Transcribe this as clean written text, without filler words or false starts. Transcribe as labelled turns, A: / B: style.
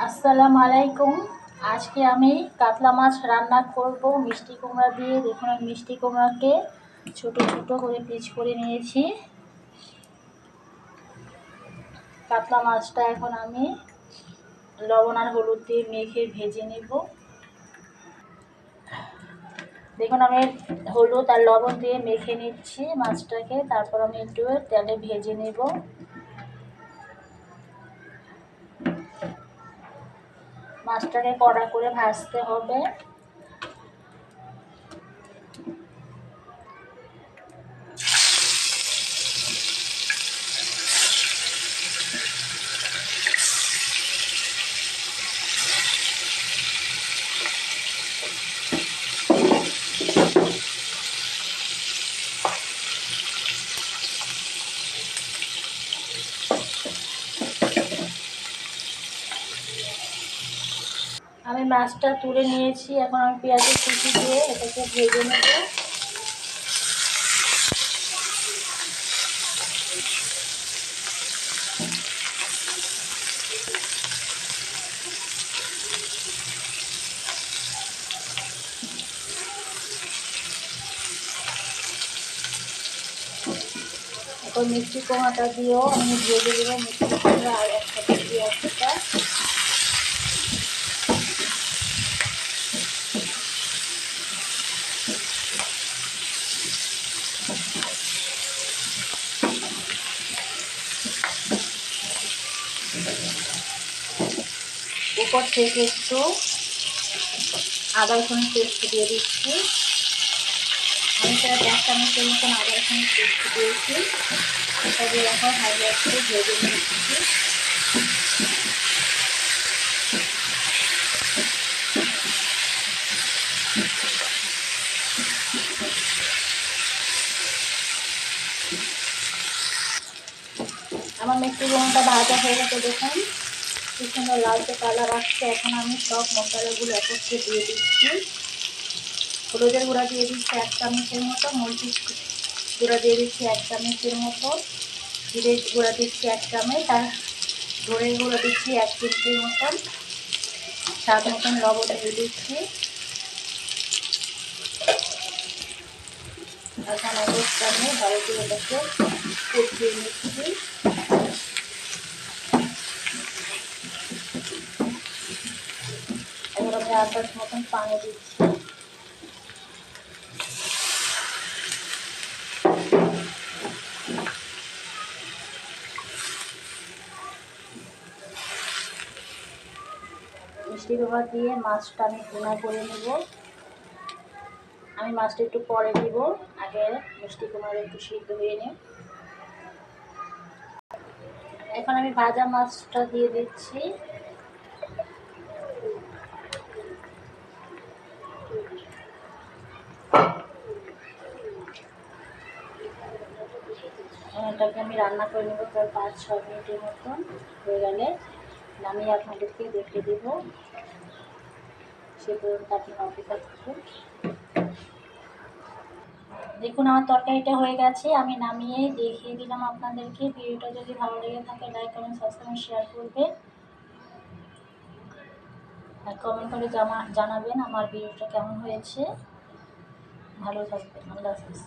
A: আসসালামু আলাইকুম। আজকে আমি কাতলা মাছ রান্না করব মিষ্টি কুমড়া দিয়ে। দেখুন আমি মিষ্টি কুমড়াকে ছোট ছোট করে পিস করে নিয়েছি। কাতলা মাছটা এখন আমি লবণ আর হলুদ দিয়ে মেখে ভেজে নেব। দেখুন আমি হলুদ আর লবণ দিয়ে মেখে নিচ্ছি মাছটাকে, তারপর আমি একটু তেলে ভেজে নেব। মাছটাকে কড়া করে ভাজতে হবে। আমি মাছটা তুলে নিয়েছি, এখন আমি পেঁয়াজের কুচি দিয়ে এটাকে ভেজে নেব। এখন মিষ্টি কুমড়াটা দিয়েও আমি ভেজে দেবো। মিষ্টি কুমড়া আর একসাথে পেঁয়াজটা উপর থেকে একটু আদা রসুনের পেস্ট দিয়ে দিচ্ছি। আমি প্রায় 1 চামচের মতন আদা রসুনের পেস্ট দিয়েছি। এটা দিয়ে এখন হালকা একটু ভেজে নিচ্ছি। আমার মিষ্টি কুমড়াটা ভাজা হয়ে গেছে, দেখুন কি সুন্দর লালচে কালার আসছে। এখন আমি সব মশলাগুলো একত্রে দিয়ে দিচ্ছি। হলুদের গুঁড়া দিয়ে দিচ্ছি 1 চামচের মতো, মরিচ গুঁড়া দিয়ে দিচ্ছি 1 চামচের মতো, জিরের গুঁড়া দিচ্ছি 1 চামচ, আর ধনের গুঁড়া দিচ্ছি 1 চিমটির মতন, স্বাদ মতন লবণ দিয়ে দিচ্ছি। এখন অবস্থা আমি ভালো করে এটাকে কষিয়ে নিচ্ছি। এবার আমি 1 গ্লাস মতন পানি দিচ্ছি। মিষ্টি কুমড়া দিয়ে মাছটা আমি ভুনা করে নেব। আমি মাছটা একটু পরে দিব, আগে মিষ্টি কুমড়া একটু সিদ্ধ হয়ে নিই। এখন আমি ভাজা মাছটা দিয়ে দিচ্ছি। এটাকে আমি রান্না করে নেব প্রায় 5-6 মিনিটের মতন। হয়ে গেলে নামিয়ে আপনাদেরকে দেখে দেব। সে পর্যন্ত আপনারা অপেক্ষা করুন। দেখুন আমার তরকারিটা হয়ে গেছে, আমি নামিয়ে দেখিয়ে দিলাম আপনাদেরকে। ভিডিওটা যদি ভালো লেগে থাকে লাইক কমেন্ট সাবস্ক্রাইব শেয়ার করবেন, আর কমেন্ট করে জানাবেন আমার ভিডিওটা কেমন হয়েছে। ভালো থাকবেন। আল্লাহ হাফেজ।